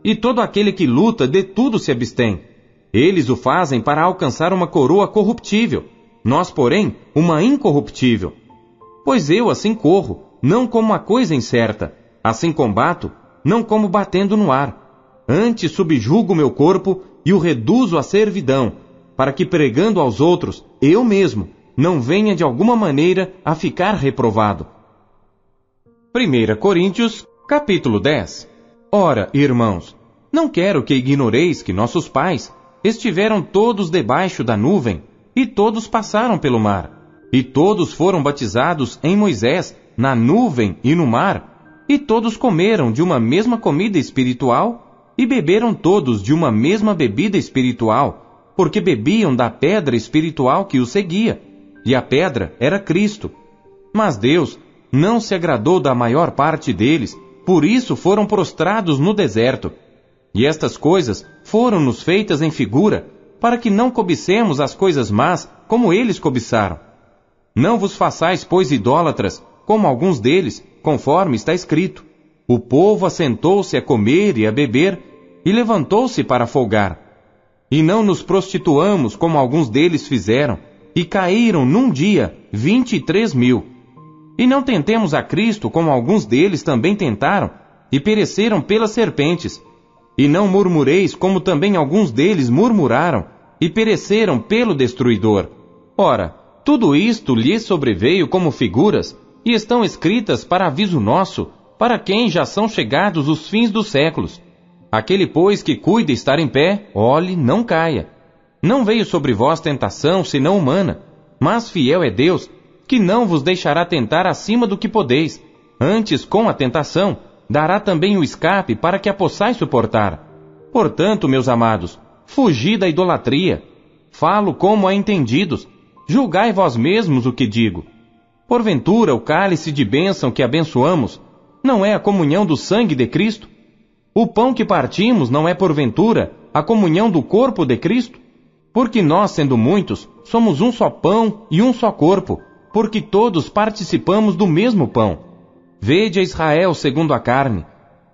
E todo aquele que luta, de tudo se abstém. Eles o fazem para alcançar uma coroa corruptível, nós, porém, uma incorruptível. Pois eu assim corro, não como a coisa incerta, assim combato, não como batendo no ar. Antes subjugo meu corpo e o reduzo à servidão, para que pregando aos outros, eu mesmo, não venha de alguma maneira a ficar reprovado. 1 Coríntios, capítulo 10. Ora, irmãos, não quero que ignoreis que nossos pais estiveram todos debaixo da nuvem, e todos passaram pelo mar, e todos foram batizados em Moisés, na nuvem e no mar, e todos comeram de uma mesma comida espiritual, e beberam todos de uma mesma bebida espiritual, porque bebiam da pedra espiritual que os seguia, e a pedra era Cristo. Mas Deus não se agradou da maior parte deles, por isso foram prostrados no deserto. E estas coisas foram-nos feitas em figura, para que não cobicemos as coisas más, como eles cobiçaram. Não vos façais, pois, idólatras, como alguns deles, conforme está escrito. O povo assentou-se a comer e a beber, e levantou-se para folgar. E não nos prostituamos, como alguns deles fizeram, e caíram num dia 23.000. E não tentemos a Cristo, como alguns deles também tentaram, e pereceram pelas serpentes. E não murmureis, como também alguns deles murmuraram, e pereceram pelo destruidor. Ora, tudo isto lhes sobreveio como figuras, e estão escritas para aviso nosso, para quem já são chegados os fins dos séculos. Aquele, pois, que cuida estar em pé, olhe, não caia. Não veio sobre vós tentação, senão humana, mas fiel é Deus, que não vos deixará tentar acima do que podeis. Antes, com a tentação, dará também o escape para que a possais suportar. Portanto, meus amados, fugi da idolatria. Falo como a entendidos. Julgai vós mesmos o que digo. Porventura, o cálice de bênção que abençoamos não é a comunhão do sangue de Cristo? O pão que partimos não é, porventura, a comunhão do corpo de Cristo? Porque nós, sendo muitos, somos um só pão e um só corpo, porque todos participamos do mesmo pão. Vede a Israel segundo a carne.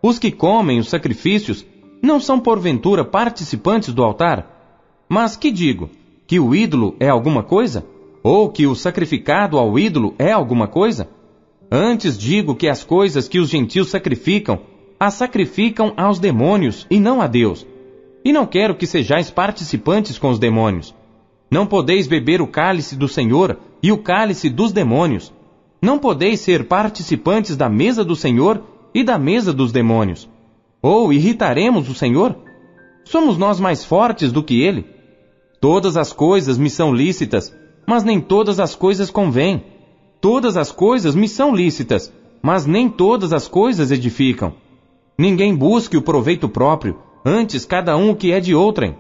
Os que comem os sacrifícios não são porventura participantes do altar? Mas que digo? Que o ídolo é alguma coisa? Ou que o sacrificado ao ídolo é alguma coisa? Antes digo que as coisas que os gentios sacrificam, as sacrificam aos demônios e não a Deus. E não quero que sejais participantes com os demônios. Não podeis beber o cálice do Senhor e o cálice dos demônios. Não podeis ser participantes da mesa do Senhor e da mesa dos demônios. Ou irritaremos o Senhor? Somos nós mais fortes do que Ele? Todas as coisas me são lícitas, mas nem todas as coisas convêm. Todas as coisas me são lícitas, mas nem todas as coisas edificam. Ninguém busque o proveito próprio, antes cada um o que é de outrem.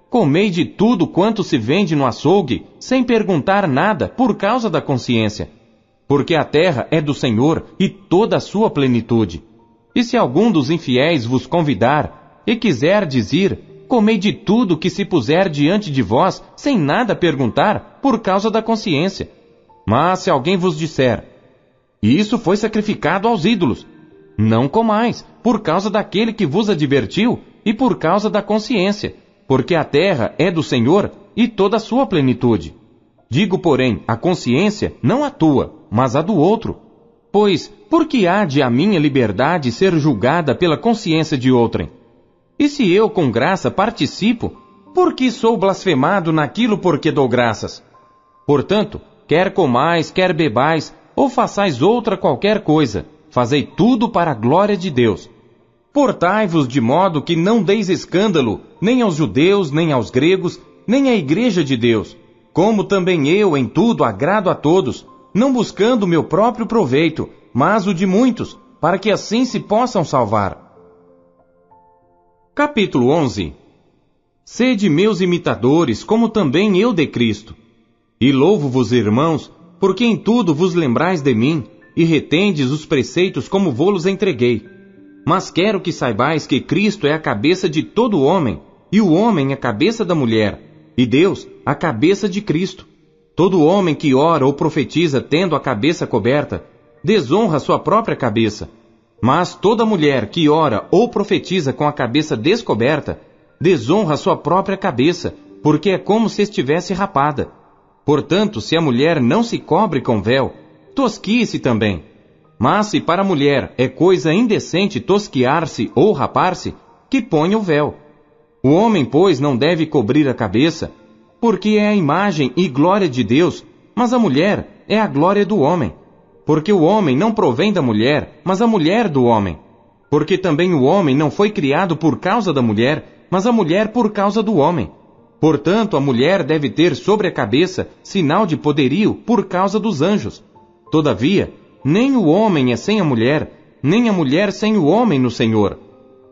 Comei de tudo quanto se vende no açougue, sem perguntar nada, por causa da consciência. Porque a terra é do Senhor e toda a sua plenitude. E se algum dos infiéis vos convidar, e quiserdes ir, comei de tudo que se puser diante de vós, sem nada perguntar, por causa da consciência. Mas se alguém vos disser, isso foi sacrificado aos ídolos, não comais, por causa daquele que vos advertiu, e por causa da consciência, porque a terra é do Senhor e toda a sua plenitude. Digo, porém, a consciência, não a tua, mas a do outro. Pois, por que há de a minha liberdade ser julgada pela consciência de outrem? E se eu com graça participo, por que sou blasfemado naquilo por que dou graças? Portanto, quer comais, quer bebais, ou façais outra qualquer coisa, fazei tudo para a glória de Deus. Portai-vos de modo que não deis escândalo, nem aos judeus, nem aos gregos, nem à igreja de Deus, como também eu em tudo agrado a todos, não buscando o meu próprio proveito, mas o de muitos, para que assim se possam salvar. Capítulo 11. Sede meus imitadores, como também eu de Cristo. E louvo-vos, irmãos, porque em tudo vos lembrais de mim, e retendes os preceitos como vô-los entreguei. Mas quero que saibais que Cristo é a cabeça de todo homem, e o homem a cabeça da mulher, e Deus a cabeça de Cristo. Todo homem que ora ou profetiza tendo a cabeça coberta, desonra sua própria cabeça. Mas toda mulher que ora ou profetiza com a cabeça descoberta, desonra sua própria cabeça, porque é como se estivesse rapada. Portanto, se a mulher não se cobre com véu, tosquie-se também. Mas se para a mulher é coisa indecente tosquiar-se ou rapar-se, que ponha o véu. O homem, pois, não deve cobrir a cabeça, porque é a imagem e glória de Deus, mas a mulher é a glória do homem. Porque o homem não provém da mulher, mas a mulher do homem. Porque também o homem não foi criado por causa da mulher, mas a mulher por causa do homem. Portanto, a mulher deve ter sobre a cabeça sinal de poderio por causa dos anjos. Todavia, nem o homem é sem a mulher, nem a mulher sem o homem no Senhor.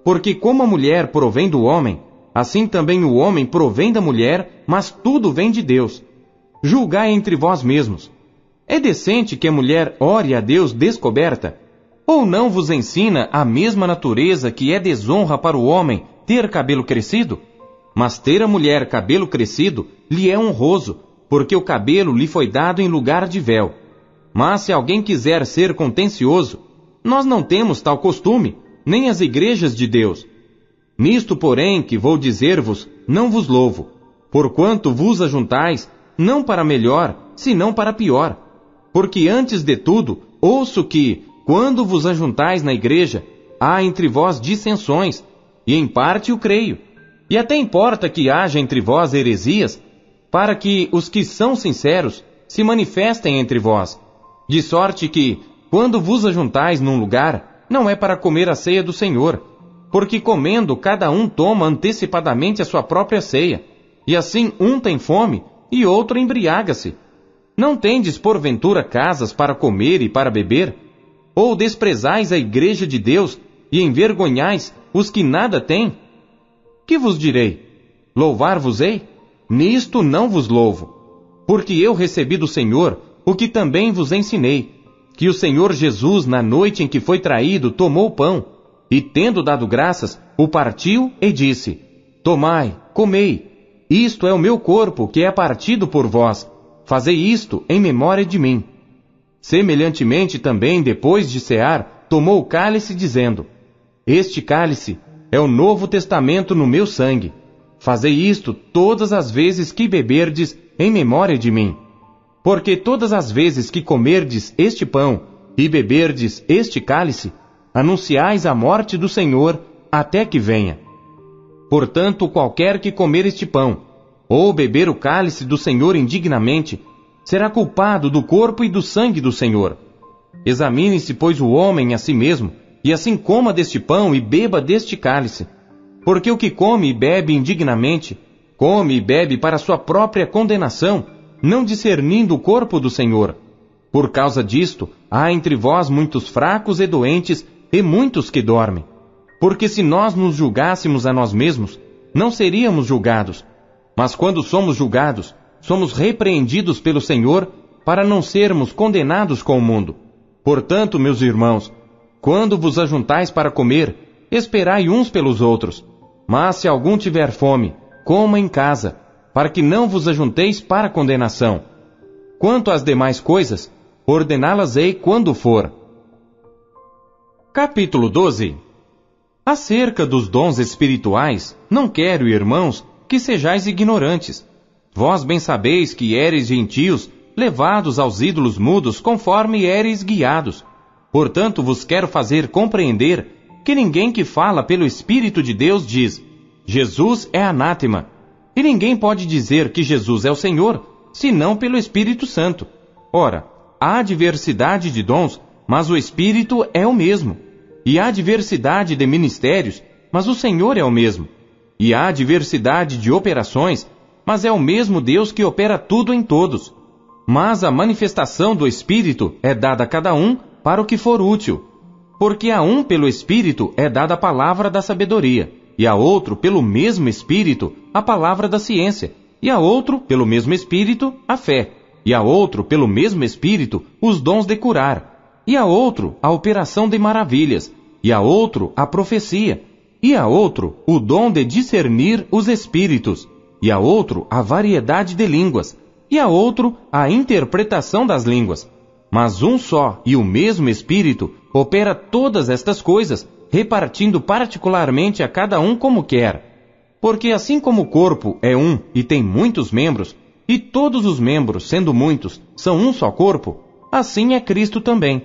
Porque como a mulher provém do homem, assim também o homem provém da mulher, mas tudo vem de Deus. Julgai entre vós mesmos. É decente que a mulher ore a Deus descoberta? Ou não vos ensina a mesma natureza que é desonra para o homem ter cabelo crescido? Mas ter a mulher cabelo crescido lhe é honroso, porque o cabelo lhe foi dado em lugar de véu. Mas se alguém quiser ser contencioso, nós não temos tal costume, nem as igrejas de Deus. Nisto, porém, que vou dizer-vos, não vos louvo, porquanto vos ajuntais, não para melhor, senão para pior. Porque antes de tudo, ouço que, quando vos ajuntais na igreja, há entre vós dissensões, e em parte o creio. E até importa que haja entre vós heresias, para que os que são sinceros se manifestem entre vós. De sorte que, quando vos ajuntais num lugar, não é para comer a ceia do Senhor, porque comendo cada um toma antecipadamente a sua própria ceia, e assim um tem fome e outro embriaga-se. Não tendes porventura casas para comer e para beber? Ou desprezais a igreja de Deus e envergonhais os que nada têm? Que vos direi? Louvar-vos-ei? Nisto não vos louvo. Porque eu recebi do Senhor o que também vos ensinei, que o Senhor Jesus, na noite em que foi traído, tomou o pão, e tendo dado graças, o partiu e disse: Tomai, comei, isto é o meu corpo, que é partido por vós. Fazei isto em memória de mim. Semelhantemente também, depois de cear, tomou o cálice, dizendo: Este cálice é o novo testamento no meu sangue. Fazei isto todas as vezes que beberdes em memória de mim. Porque todas as vezes que comerdes este pão e beberdes este cálice, anunciais a morte do Senhor até que venha. Portanto, qualquer que comer este pão, ou beber o cálice do Senhor indignamente, será culpado do corpo e do sangue do Senhor. Examine-se, pois, o homem a si mesmo, e assim coma deste pão e beba deste cálice. Porque o que come e bebe indignamente, come e bebe para sua própria condenação, não discernindo o corpo do Senhor. Por causa disto, há entre vós muitos fracos e doentes, e muitos que dormem. Porque se nós nos julgássemos a nós mesmos, não seríamos julgados. Mas quando somos julgados, somos repreendidos pelo Senhor, para não sermos condenados com o mundo. Portanto, meus irmãos, quando vos ajuntais para comer, esperai uns pelos outros. Mas se algum tiver fome, coma em casa, para que não vos ajunteis para condenação. Quanto às demais coisas, ordená-las-ei quando for. Capítulo 12. Acerca dos dons espirituais, não quero, irmãos, que sejais ignorantes. Vós bem sabeis que éreis gentios, levados aos ídolos mudos, conforme éreis guiados. Portanto, vos quero fazer compreender que ninguém que fala pelo Espírito de Deus diz: Jesus é anátema. E ninguém pode dizer que Jesus é o Senhor, senão pelo Espírito Santo. Ora, há diversidade de dons, mas o Espírito é o mesmo. E há diversidade de ministérios, mas o Senhor é o mesmo. E há diversidade de operações, mas é o mesmo Deus que opera tudo em todos. Mas a manifestação do Espírito é dada a cada um para o que for útil. Porque a um pelo Espírito é dada a palavra da sabedoria, e a outro pelo mesmo Espírito a palavra da ciência, e a outro pelo mesmo Espírito a fé, e a outro pelo mesmo Espírito os dons de curar, e a outro a operação de maravilhas, e a outro a profecia, e a outro o dom de discernir os espíritos, e a outro a variedade de línguas, e a outro a interpretação das línguas. Mas um só e o mesmo Espírito opera todas estas coisas, repartindo particularmente a cada um como quer. Porque assim como o corpo é um e tem muitos membros, e todos os membros, sendo muitos, são um só corpo, assim é Cristo também.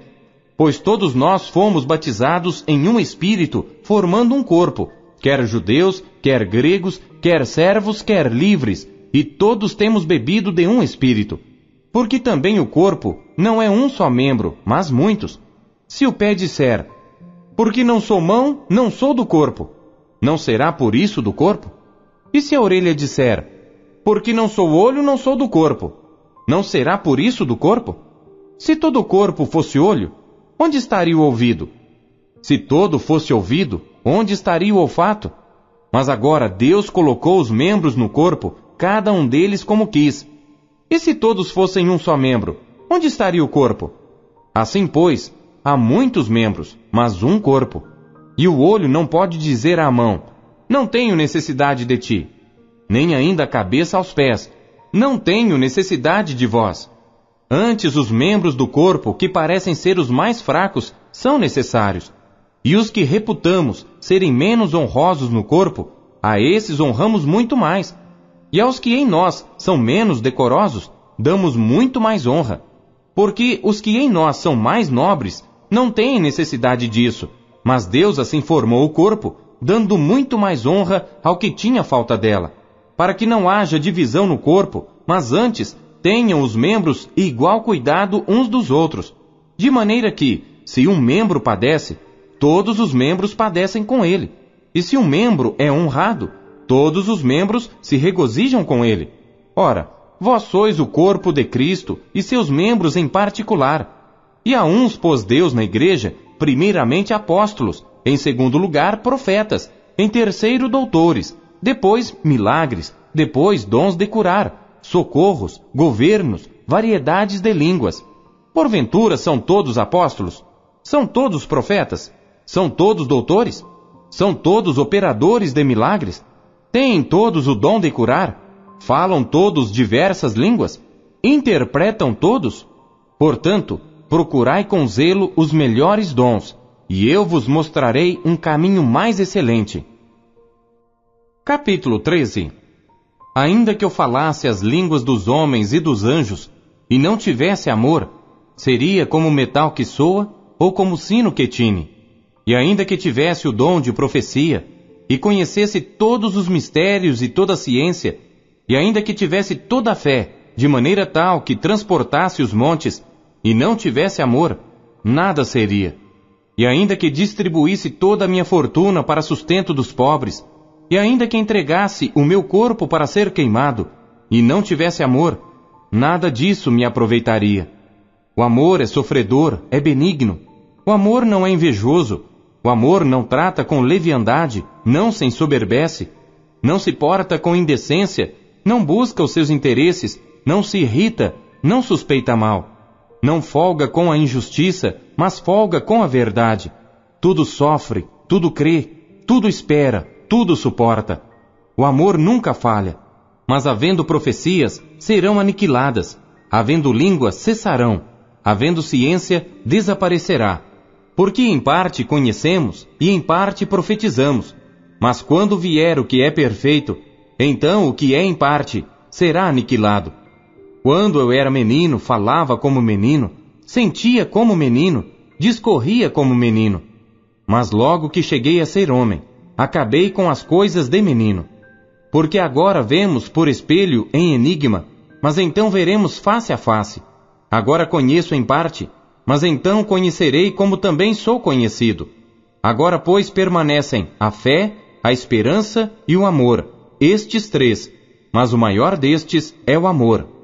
Pois todos nós fomos batizados em um Espírito, formando um corpo, quer judeus, quer gregos, quer servos, quer livres, e todos temos bebido de um Espírito. Porque também o corpo não é um só membro, mas muitos. Se o pé disser, porque não sou mão, não sou do corpo, não será por isso do corpo? E se a orelha disser, porque não sou olho, não sou do corpo, não será por isso do corpo? Se todo o corpo fosse olho, onde estaria o ouvido? Se todo fosse ouvido, onde estaria o olfato? Mas agora Deus colocou os membros no corpo, cada um deles como quis. E se todos fossem um só membro, onde estaria o corpo? Assim, pois, há muitos membros, mas um corpo. E o olho não pode dizer à mão, não tenho necessidade de ti, nem ainda a cabeça aos pés, não tenho necessidade de vós. Antes, os membros do corpo, que parecem ser os mais fracos, são necessários. E os que reputamos serem menos honrosos no corpo, a esses honramos muito mais. E aos que em nós são menos decorosos, damos muito mais honra. Porque os que em nós são mais nobres, não têm necessidade disso, mas Deus assim formou o corpo, dando muito mais honra ao que tinha falta dela, para que não haja divisão no corpo, mas antes tenham os membros igual cuidado uns dos outros, de maneira que, se um membro padece, todos os membros padecem com ele, e se um membro é honrado, todos os membros se regozijam com ele. Ora, vós sois o corpo de Cristo e seus membros em particular. E a uns pôs Deus na igreja, primeiramente apóstolos, em segundo lugar profetas, em terceiro doutores, depois milagres, depois dons de curar, socorros, governos, variedades de línguas. Porventura são todos apóstolos? São todos profetas? São todos doutores? São todos operadores de milagres? Têm todos o dom de curar? Falam todos diversas línguas? Interpretam todos? Portanto, procurai com zelo os melhores dons, e eu vos mostrarei um caminho mais excelente. Capítulo 13. Ainda que eu falasse as línguas dos homens e dos anjos, e não tivesse amor, seria como metal que soa, ou como sino que tine. E ainda que tivesse o dom de profecia, e conhecesse todos os mistérios e toda a ciência, e ainda que tivesse toda a fé, de maneira tal que transportasse os montes, e não tivesse amor, nada seria. E ainda que distribuísse toda a minha fortuna para sustento dos pobres, e ainda que entregasse o meu corpo para ser queimado, e não tivesse amor, nada disso me aproveitaria. O amor é sofredor, é benigno. O amor não é invejoso. O amor não trata com leviandade, não se ensoberbece, não se porta com indecência, não busca os seus interesses, não se irrita, não suspeita mal. Não folga com a injustiça, mas folga com a verdade. Tudo sofre, tudo crê, tudo espera, tudo suporta. O amor nunca falha. Mas havendo profecias, serão aniquiladas. Havendo línguas, cessarão. Havendo ciência, desaparecerá. Porque em parte conhecemos e em parte profetizamos. Mas quando vier o que é perfeito, então o que é em parte será aniquilado. Quando eu era menino, falava como menino, sentia como menino, discorria como menino. Mas logo que cheguei a ser homem, acabei com as coisas de menino. Porque agora vemos por espelho em enigma, mas então veremos face a face. Agora conheço em parte, mas então conhecerei como também sou conhecido. Agora, pois, permanecem a fé, a esperança e o amor, estes três, mas o maior destes é o amor.